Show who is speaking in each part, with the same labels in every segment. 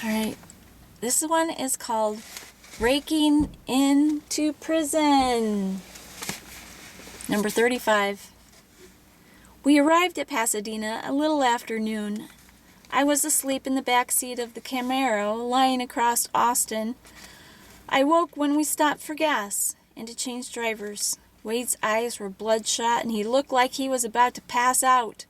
Speaker 1: All right, this one is called Breaking into Prison. Number 35. We arrived at Pasadena a little after noon. I was asleep in the back seat of the Camaro, lying across Austin. I woke when we stopped for gas and to change drivers. Wade's eyes were bloodshot and he looked like he was about to pass out.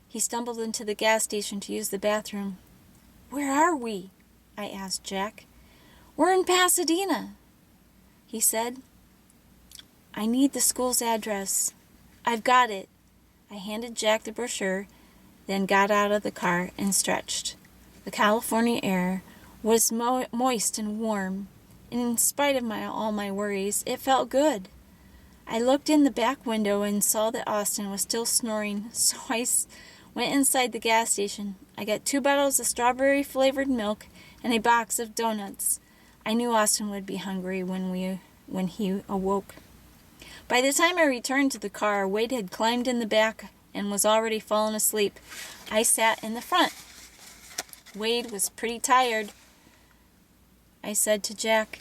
Speaker 1: He stumbled into the gas station to use the bathroom. "Where are we?" I asked Jack. "We're in Pasadena," he said. "I need the school's address." "I've got it." I handed Jack the brochure, then got out of the car and stretched. The California air was moist and warm, and in spite of all my worries, it felt good. I looked in the back window and saw that Austin was still snoring, so I went inside the gas station. I got 2 bottles of strawberry-flavored milk and a box of donuts. I knew Austin would be hungry when he awoke. By the time I returned to the car, Wade had climbed in the back and was already fallen asleep. I sat in the front. Wade was pretty tired. I said to Jack,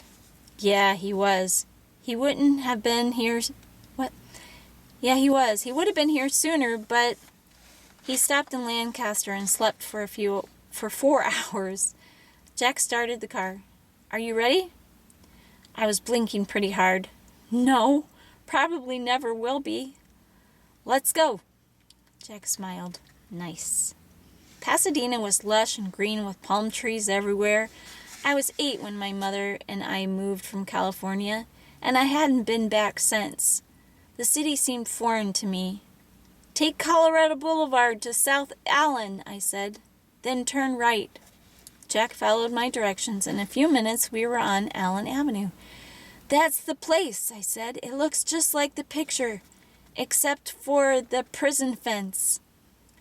Speaker 1: "Yeah, he was. He wouldn't have been here." "What?" "Yeah, he was. He would have been here sooner, but..." He stopped in Lancaster and slept for 4 hours. Jack started the car. "Are you ready?" I was blinking pretty hard. "No, probably never will be." "Let's go." Jack smiled. Nice. Pasadena was lush and green with palm trees everywhere. I was 8 when my mother and I moved from California, and I hadn't been back since. The city seemed foreign to me. "Take Colorado Boulevard to South Allen," I said. "Then turn right." Jack followed my directions. In a few minutes we were on Allen Avenue. "That's the place," I said. "It looks just like the picture, except for the prison fence."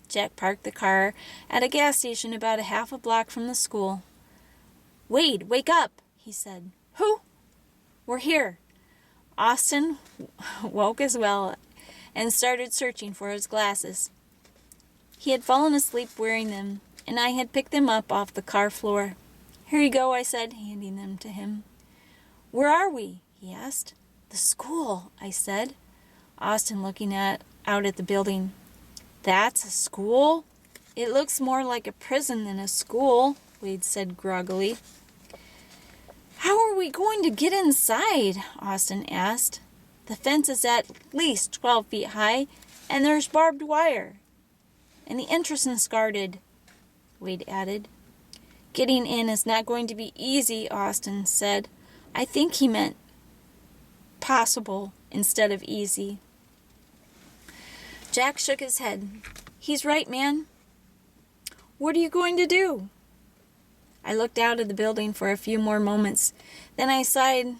Speaker 1: Jack parked the car at a gas station about a half a block from the school. "Wade, wake up," he said. "Who?" "We're here." Austin woke as well and started searching for his glasses. He had fallen asleep wearing them, and I had picked them up off the car floor. "Here you go," I said, handing them to him. "Where are we?" he asked. "The school," I said. Austin looking out at the building. "That's a school? It looks more like a prison than a school," Wade said groggily. "How are we going to get inside?" Austin asked. "The fence is at least 12 feet high, and there's barbed wire. And the entrance is guarded," Wade added. "Getting in is not going to be easy," Austin said. I think he meant possible instead of easy. Jack shook his head. "He's right, man." "What are you going to do?" I looked out of the building for a few more moments. Then I sighed.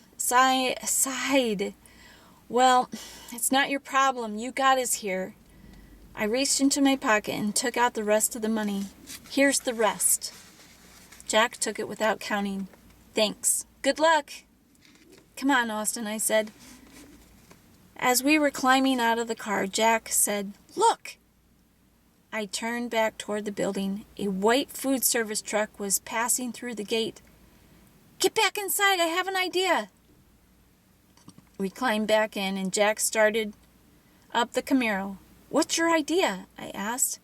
Speaker 1: "Well, it's not your problem. You got us here." I reached into my pocket and took out the rest of the money. "Here's the rest." Jack took it without counting. "Thanks. Good luck." "Come on, Austin," I said. As we were climbing out of the car, Jack said, "Look!" I turned back toward the building. A white food service truck was passing through the gate. "Get back inside, I have an idea." We climbed back in, and Jack started up the Camaro. "What's your idea?" I asked.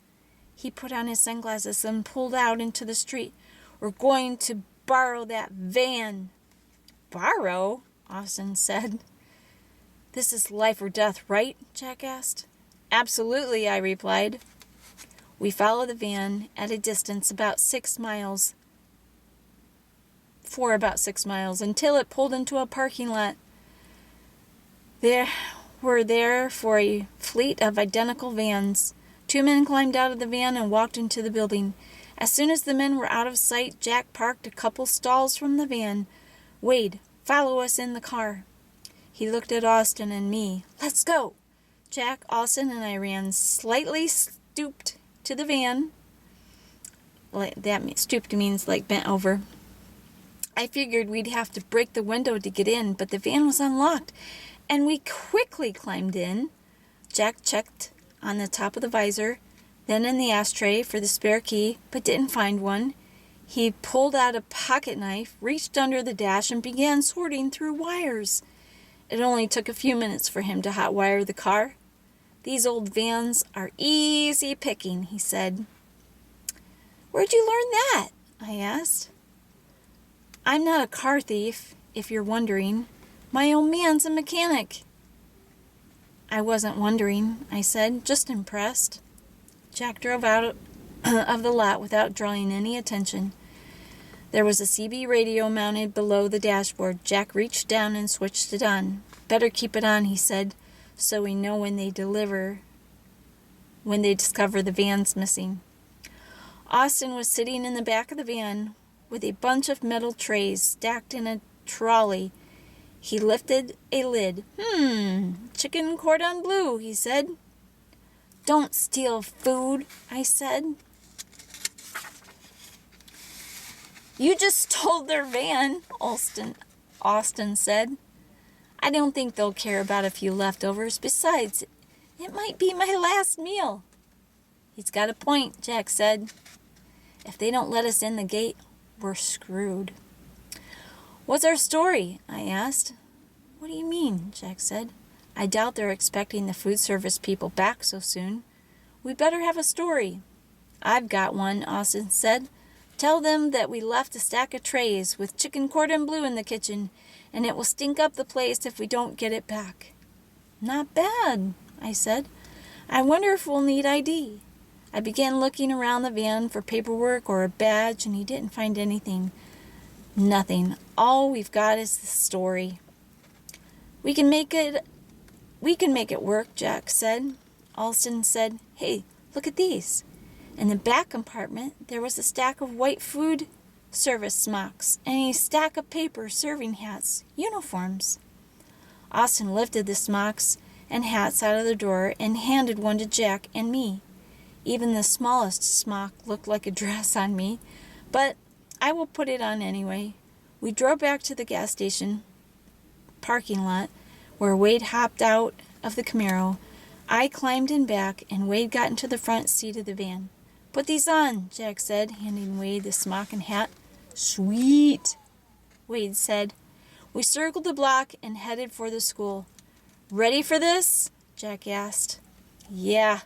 Speaker 1: He put on his sunglasses and pulled out into the street. "We're going to borrow that van." "Borrow?" Austin said. "This is life or death, right?" Jack asked. "Absolutely," I replied. We followed the van at a distance about 6 miles, until it pulled into a parking lot. We're there for a fleet of identical vans. 2 men climbed out of the van and walked into the building. As soon as the men were out of sight, Jack parked a couple stalls from the van. "Wade, follow us in the car." He looked at Austin and me. "Let's go." Jack, Austin, and I ran slightly stooped to the van. Stooped means like bent over. I figured we'd have to break the window to get in, but the van was unlocked, and we quickly climbed in. Jack checked on the top of the visor, then in the ashtray for the spare key, but didn't find one. He pulled out a pocket knife, reached under the dash, and began sorting through wires. It only took a few minutes for him to hotwire the car. "These old vans are easy picking," he said. "Where'd you learn that?" I asked. "I'm not a car thief, if you're wondering. My old man's a mechanic." "I wasn't wondering," I said, just impressed. Jack drove out of the lot without drawing any attention. There was a CB radio mounted below the dashboard. Jack reached down and switched it on. "Better keep it on," he said, "so we know when they discover the van's missing." Austin was sitting in the back of the van with a bunch of metal trays stacked in a trolley. He lifted a lid. Chicken cordon bleu," he said. "Don't steal food," I said. "You just stole their van," Austin said. "I don't think they'll care about a few leftovers. Besides, it might be my last meal." "He's got a point," Jack said. "If they don't let us in the gate, we're screwed." "What's our story?" I asked. "What do you mean?" Jack said. "I doubt they're expecting the food service people back so soon. We better have a story." "I've got one," Austin said. "Tell them that we left a stack of trays with chicken cordon bleu in the kitchen, and it will stink up the place if we don't get it back." "Not bad," I said. "I wonder if we'll need ID." I began looking around the van for paperwork or a badge, and he didn't find anything. "Nothing. All we've got is the story." We can make it work," Jack said. Austin said, "Hey, look at these." In the back compartment, there was a stack of white food service smocks and a stack of paper serving hats, uniforms. Austin lifted the smocks and hats out of the drawer and handed one to Jack and me. Even the smallest smock looked like a dress on me, but I will put it on anyway. We drove back to the gas station parking lot, where Wade hopped out of the Camaro. I climbed in back, and Wade got into the front seat of the van. "Put these on," Jack said, handing Wade the smock and hat. "Sweet," Wade said. We circled the block and headed for the school. "Ready for this?" Jack asked. "Yeah,"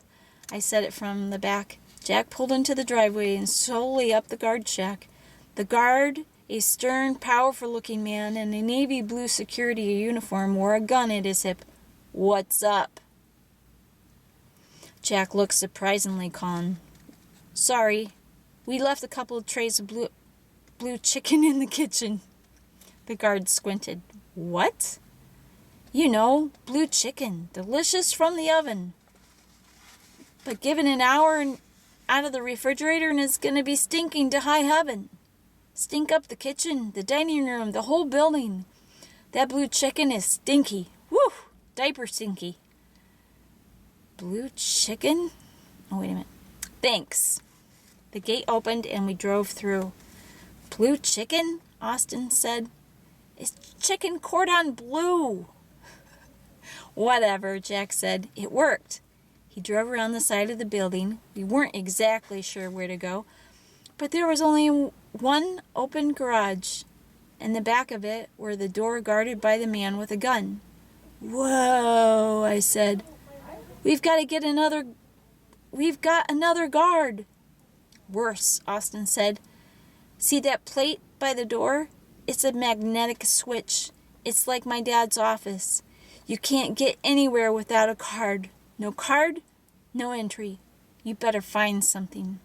Speaker 1: I said it from the back. Jack pulled into the driveway and slowly up the guard shack. The guard, a stern, powerful-looking man in a navy blue security uniform, wore a gun at his hip. "What's up?" Jack looked surprisingly calm. "Sorry, we left a couple of trays of blue chicken in the kitchen." The guard squinted. "What?" "You know, blue chicken, delicious from the oven. But given an hour out of the refrigerator and it's going to be stinking to high heaven. Stink up the kitchen, the dining room, the whole building. That blue chicken is stinky. Woo! Diaper stinky." "Blue chicken?" Oh, wait a minute. "Thanks." The gate opened and we drove through. "Blue chicken?" Austin said. "It's chicken cordon bleu." "Whatever," Jack said. "It worked." He drove around the side of the building. We weren't exactly sure where to go, but there was only one open garage. In the back of it were the door guarded by the man with a gun. "Whoa," I said. We've got another guard." "Worse," Austin said. "See that plate by the door? It's a magnetic switch. It's like my dad's office. You can't get anywhere without a card. No card, no entry. You better find something."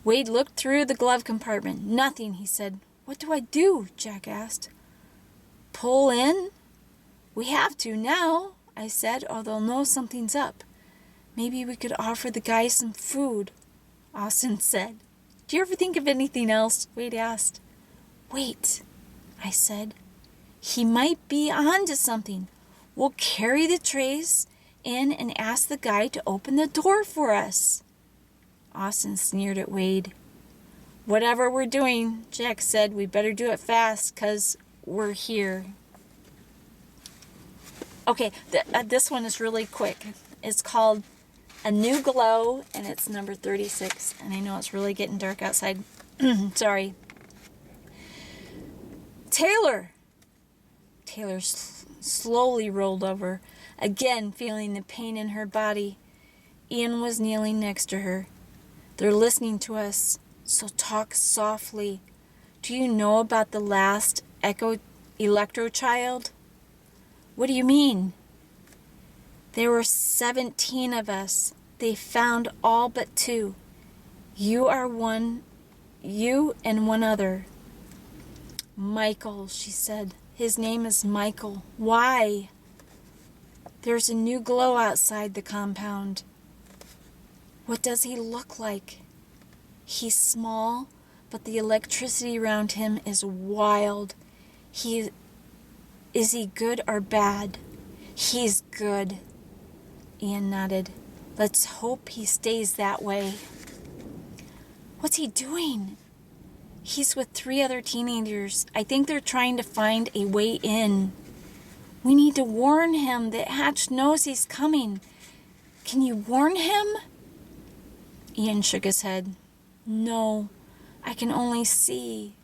Speaker 1: Wade looked through the glove compartment. "Nothing," he said. "What do I do?" Jack asked. "Pull in?" "We have to now," I said, "or they'll know something's up. Maybe we could offer the guy some food," Austin said. "Do you ever think of anything else?" Wade asked. "Wait," I said. "He might be on to something. We'll carry the trays in and ask the guy to open the door for us." Austin sneered at Wade. "Whatever we're doing," Jack said, "we better do it fast, 'cause we're here." Okay, this one is really quick. It's called A New Glow, and it's number 36. And I know it's really getting dark outside. Sorry. Taylor! Taylor slowly rolled over, again feeling the pain in her body. Ian was kneeling next to her. They're listening to us, so talk softly. Do you know about the last Electro child? What do you mean? There were 17 of us. They found all but 2. You are one, you and one other. Michael, she said. His name is Michael. Why? There's a new glow outside the compound. What does he look like? He's small, but the electricity around him is wild. Is he good or bad? He's good. Ian nodded. Let's hope he stays that way. What's he doing? He's with 3 other teenagers. I think they're trying to find a way in. We need to warn him that Hatch knows he's coming. Can you warn him? Ian shook his head. No, I can only see.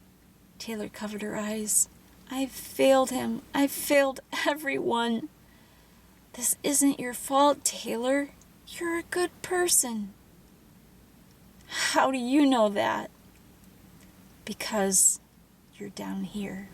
Speaker 1: Taylor covered her eyes. I've failed him. I've failed everyone. This isn't your fault, Taylor. You're a good person. How do you know that? Because you're down here.